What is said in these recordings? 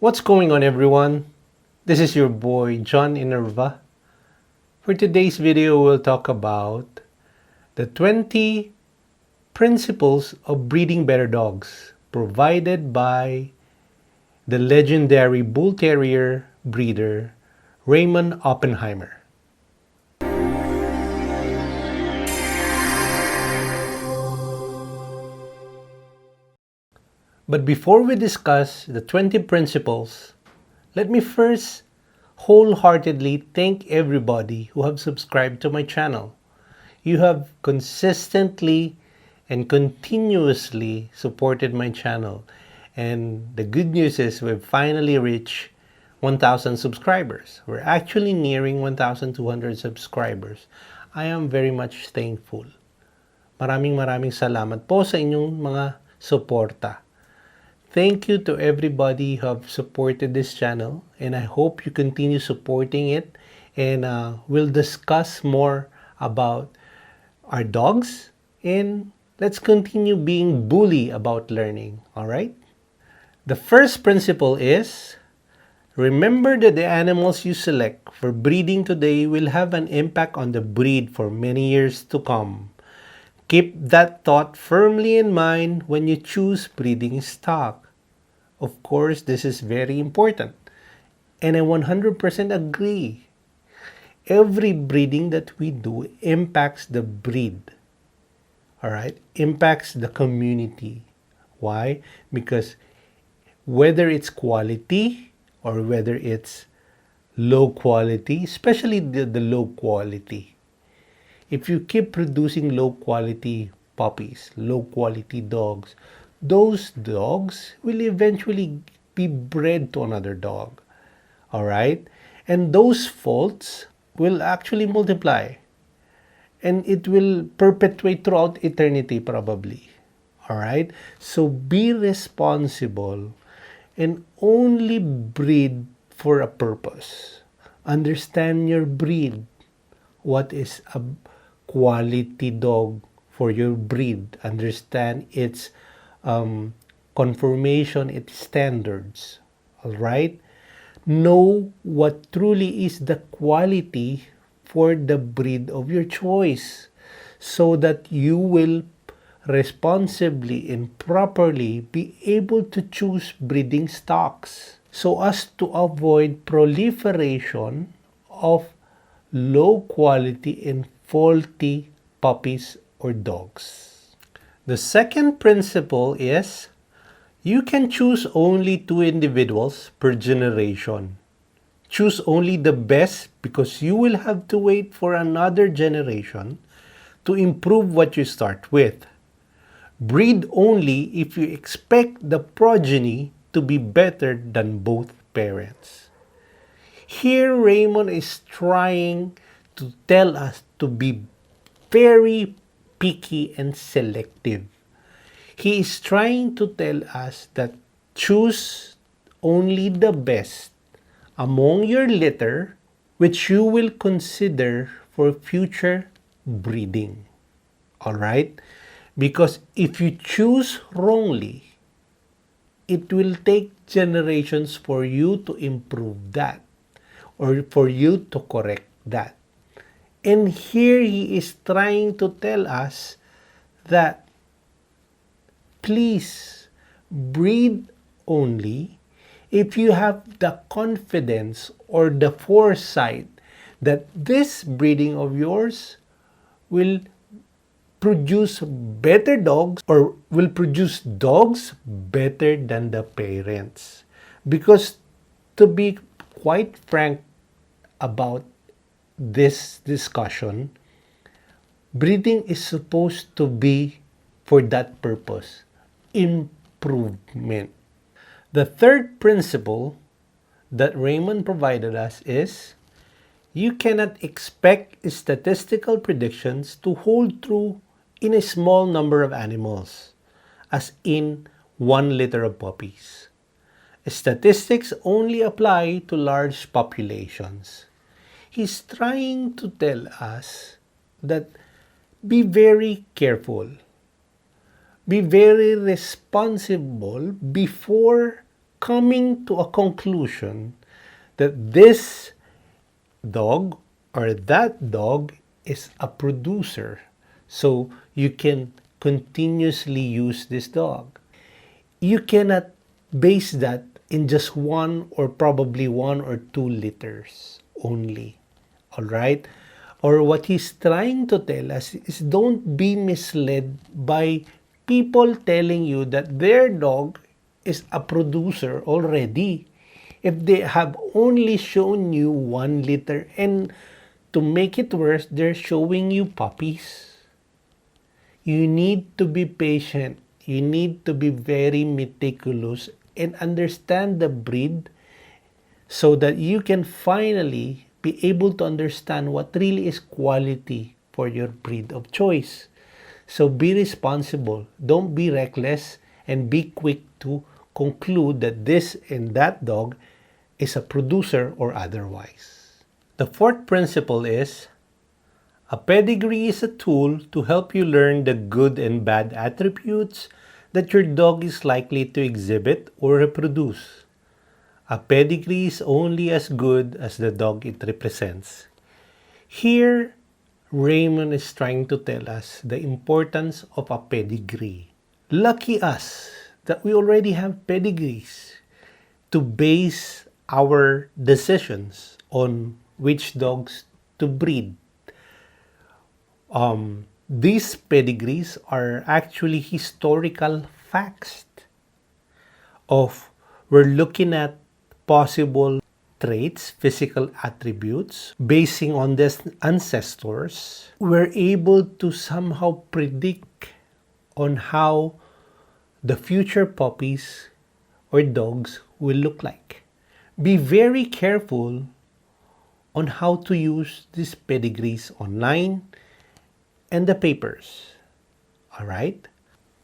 What's going on, everyone? This is your boy John Inerva. For today's video, we'll talk about the 20 principles of breeding better dogs provided by the legendary Bull Terrier breeder Raymond Oppenheimer. But before we discuss the 20 principles, let me first wholeheartedly thank everybody who have subscribed to my channel. You have consistently and continuously supported my channel. And the good news is we've finally reached 1,000 subscribers. We're actually nearing 1,200 subscribers. I am very much thankful. Maraming salamat po sa inyong mga suporta. Thank you to everybody who have supported this channel, and I hope you continue supporting it, and we'll discuss more about our dogs, and let's continue being bully about learning, alright? The first principle is, remember that the animals you select for breeding today will have an impact on the breed for many years to come. Keep that thought firmly in mind when you choose breeding stock. Of course, this is very important, and I 100% agree. Every breeding that we do impacts the breed, all right? Impacts the community. Why? Because whether it's quality or whether it's low quality, especially the low quality, if you keep producing low quality puppies, low quality dogs, those dogs will eventually be bred to another dog. All right? And those faults will actually multiply. And it will perpetuate throughout eternity probably. All right? So be responsible and only breed for a purpose. Understand your breed. What is a quality dog for your breed? Understand its conformation, its standards. All right? Know what truly is the quality for the breed of your choice, so that you will responsibly and properly be able to choose breeding stocks, so as to avoid proliferation of low quality and faulty puppies or dogs. The second principle is, you can choose only 2 individuals per generation. Choose only the best, because you will have to wait for another generation to improve what you start with. Breed only if you expect the progeny to be better than both parents. Here, Raymond is trying to tell us to be very picky and selective. He is trying to tell us that choose only the best among your litter, which you will consider for future breeding. Alright? Because if you choose wrongly, it will take generations for you to improve that, or for you to correct that. And here he is trying to tell us that please breed only if you have the confidence or the foresight that this breeding of yours will produce better dogs, or will produce dogs better than the parents. Because to be quite frank about this discussion, breeding is supposed to be for that purpose, improvement. The third principle that Raymond provided us is, you cannot expect statistical predictions to hold true in a small number of animals, as in 1 litter of puppies. Statistics only apply to large populations. He's trying to tell us that be very careful. Be very responsible before coming to a conclusion that this dog or that dog is a producer. So you can continuously use this dog. You cannot base that in just one or probably 1 or 2 litters only. All right? Or what he's trying to tell us is don't be misled by people telling you that their dog is a producer already. If they have only shown you 1 liter, and to make it worse, they're showing you puppies. You need to be patient. You need to be very meticulous and understand the breed so that you can finally be able to understand what really is quality for your breed of choice. So be responsible. Don't be reckless and be quick to conclude that this and that dog is a producer or otherwise. The fourth principle is a pedigree is a tool to help you learn the good and bad attributes that your dog is likely to exhibit or reproduce. A pedigree is only as good as the dog it represents. Here, Raymond is trying to tell us the importance of a pedigree. Lucky us that we already have pedigrees to base our decisions on which dogs to breed. These pedigrees are actually historical facts of we're looking at possible traits, physical attributes, basing on these ancestors. We're able to somehow predict on how the future puppies or dogs will look like. Be very careful on how to use these pedigrees online and the papers. Alright?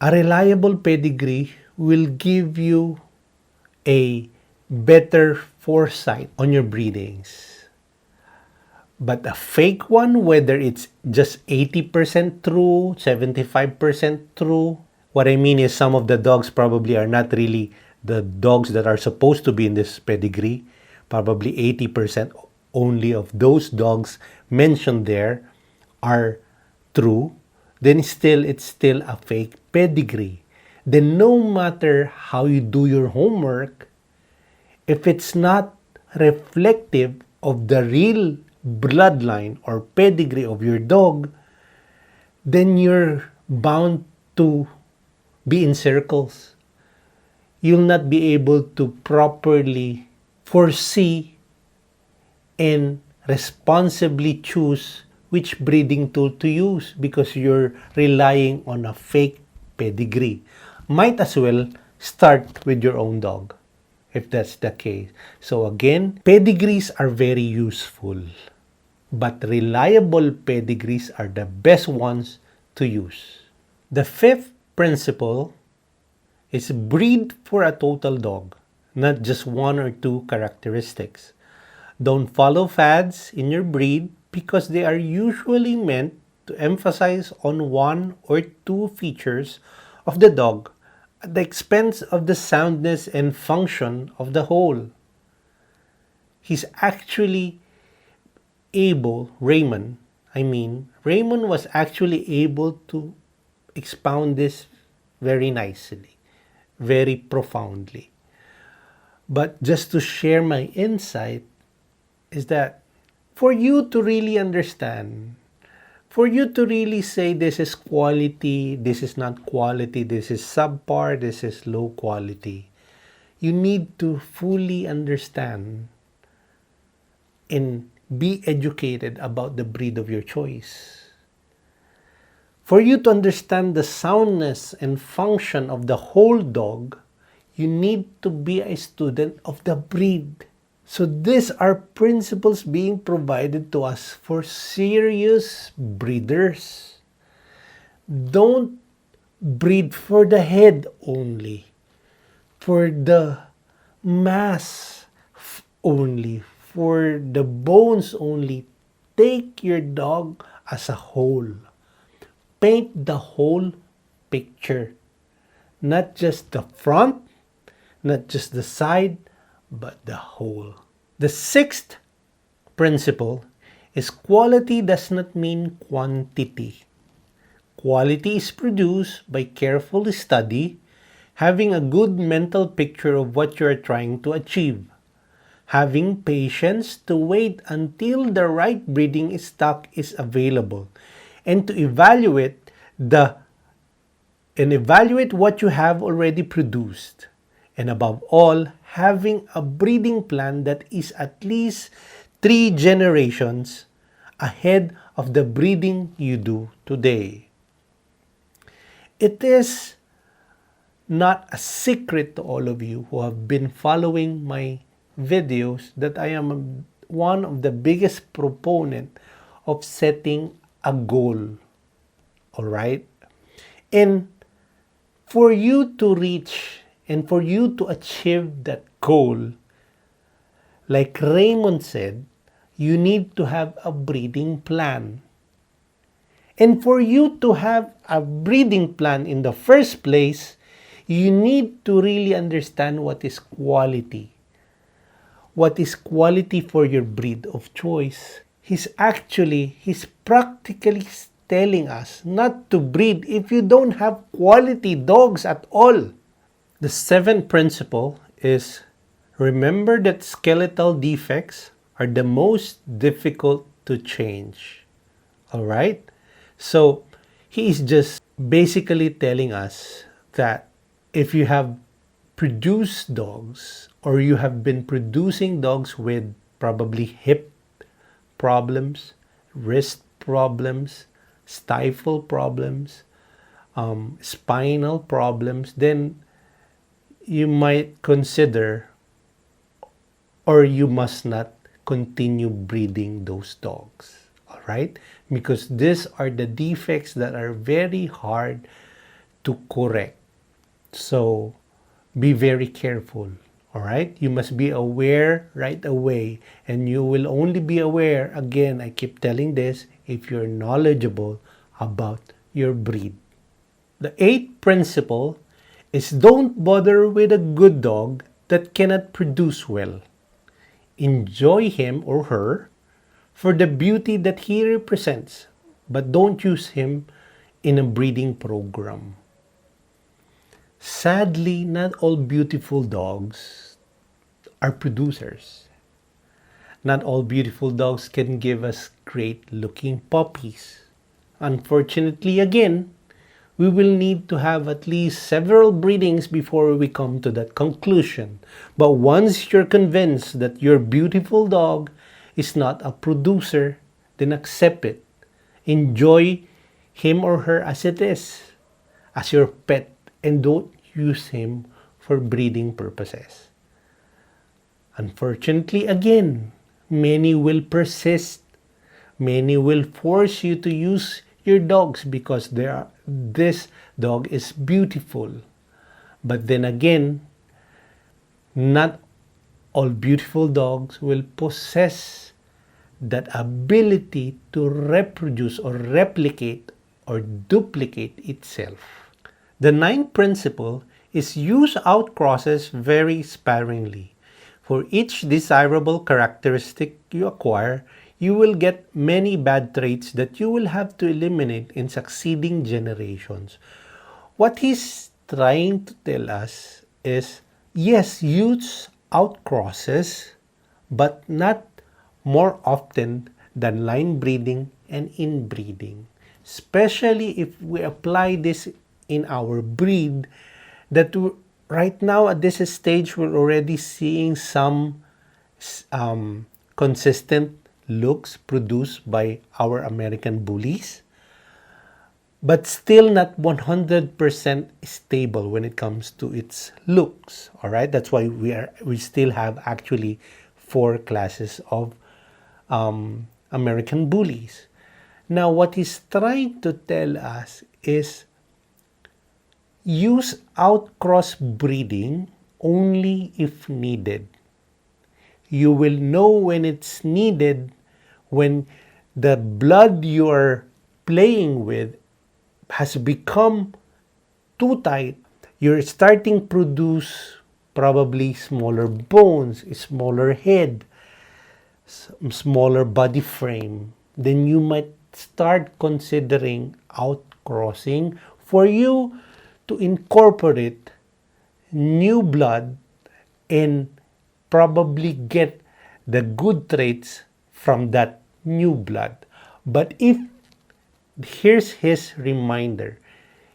A reliable pedigree will give you a better foresight on your breedings. But a fake one, whether it's just 80% true, 75% true, what I mean is some of the dogs probably are not really the dogs that are supposed to be in this pedigree. Probably 80% only of those dogs mentioned there are true. Then it's still a fake pedigree. Then no matter how you do your homework, if it's not reflective of the real bloodline or pedigree of your dog, then you're bound to be in circles. You'll not be able to properly foresee and responsibly choose which breeding tool to use because you're relying on a fake pedigree. Might as well start with your own dog if that's the case. So again, pedigrees are very useful, but reliable pedigrees are the best ones to use. The fifth principle is breed for a total dog, not just 1 or 2 characteristics. Don't follow fads in your breed because they are usually meant to emphasize on 1 or 2 features of the dog at the expense of the soundness and function of the whole. He's actually able, Raymond was actually able to expound this very nicely, very profoundly. But just to share my insight is that for you to really understand, for you to really say this is quality, this is not quality, this is subpar, this is low quality, you need to fully understand and be educated about the breed of your choice. For you to understand the soundness and function of the whole dog, you need to be a student of the breed. So these are principles being provided to us for serious breeders. Don't breed for the head only, for the mass only, for the bones only. Take your dog as a whole. Paint the whole picture. Not just the front, not just the side, but the whole. The sixth principle is quality does not mean quantity. Quality is produced by careful study, having a good mental picture of what you are trying to achieve, having patience to wait until the right breeding stock is available, and to evaluate what you have already produced, and above all, having a breeding plan that is at least 3 generations ahead of the breeding you do today. It is not a secret to all of you who have been following my videos that I am one of the biggest proponent of setting a goal. Alright? And for you to reach and for you to achieve that goal, like Raymond said, you need to have a breeding plan. And for you to have a breeding plan in the first place, you need to really understand what is quality. What is quality for your breed of choice? He's practically telling us not to breed if you don't have quality dogs at all. The seventh principle is remember that skeletal defects are the most difficult to change. Alright? So, he is just basically telling us that if you have produced dogs or you have been producing dogs with probably hip problems, wrist problems, stifle problems, spinal problems, then you might consider or you must not continue breeding those dogs. Alright? Because these are the defects that are very hard to correct. So, be very careful. Alright? You must be aware right away. And you will only be aware, again, I keep telling this, if you're knowledgeable about your breed. The eighth principle is don't bother with a good dog that cannot produce well. Enjoy him or her for the beauty that he represents, but don't use him in a breeding program. Sadly, not all beautiful dogs are producers. Not all beautiful dogs can give us great-looking puppies. Unfortunately, again, we will need to have at least several breedings before we come to that conclusion. But once you're convinced that your beautiful dog is not a producer, then accept it. Enjoy him or her as it is, as your pet, and don't use him for breeding purposes. Unfortunately, again, many will persist. Many will force you to use your dogs because this dog is beautiful. But then again, not all beautiful dogs will possess that ability to reproduce or replicate or duplicate itself. The ninth principle is use outcrosses very sparingly. For each desirable characteristic you acquire, you will get many bad traits that you will have to eliminate in succeeding generations. What he's trying to tell us is, yes, use outcrosses, but not more often than line breeding and inbreeding. Especially if we apply this in our breed, that right now at this stage we're already seeing some consistent looks produced by our American bullies, but still not 100% stable when it comes to its looks. All right, that's why we still have actually 4 classes of American bullies. Now, what he's trying to tell us is use outcross breeding only if needed. You will know when it's needed when the blood you're playing with has become too tight. You're starting to produce probably smaller bones, smaller head, smaller body frame, then you might start considering outcrossing for you to incorporate new blood and probably get the good traits from that new blood. But here's his reminder,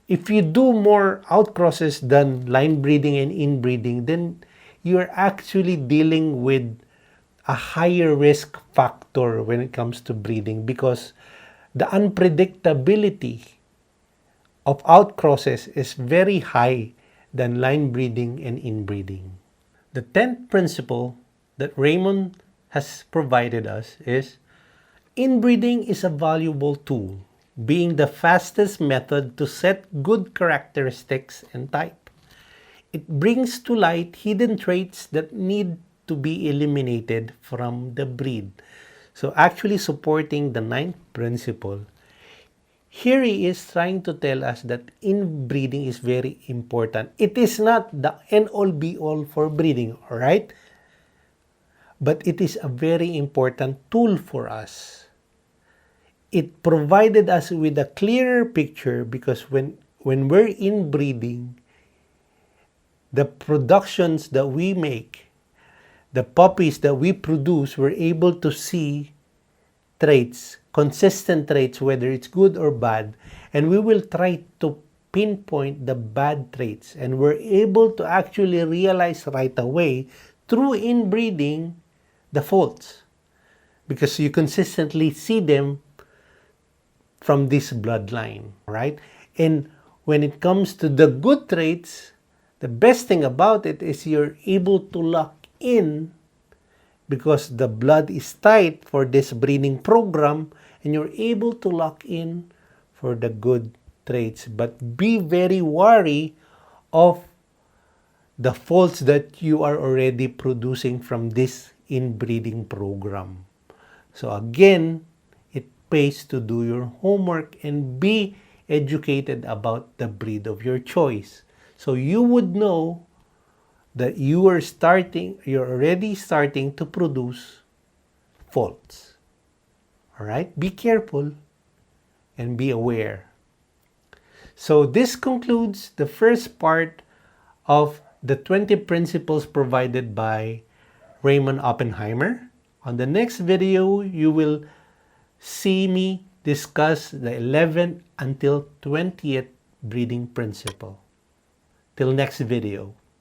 if you do more outcrosses than line breeding and inbreeding, then you're actually dealing with a higher risk factor when it comes to breeding, because the unpredictability of outcrosses is very high than line breeding and inbreeding. The 10th principle that Raymond has provided us is inbreeding is a valuable tool, being the fastest method to set good characteristics and type. It brings to light hidden traits that need to be eliminated from the breed. So actually supporting the 9th principle, here he is trying to tell us that inbreeding is very important. It is not the end-all be-all for breeding, alright? But it is a very important tool for us. It provided us with a clearer picture, because when we're inbreeding, the productions that we make, the puppies that we produce, we're able to see traits, consistent traits, whether it's good or bad, and we will try to pinpoint the bad traits, and we're able to actually realize right away through inbreeding the faults, because you consistently see them from this bloodline, right? And when it comes to the good traits, the best thing about it is you're able to lock in, because the blood is tight for this breeding program, and you're able to lock in for the good traits. But be very wary of the faults that you are already producing from this inbreeding program. So again, it pays to do your homework and be educated about the breed of your choice. So you would know that you're already starting to produce faults. All right? Be careful and be aware. So this concludes the first part of the 20 principles provided by Raymond Oppenheimer. On the next video, you will see me discuss the 11th until 20th breeding principle. Till next video.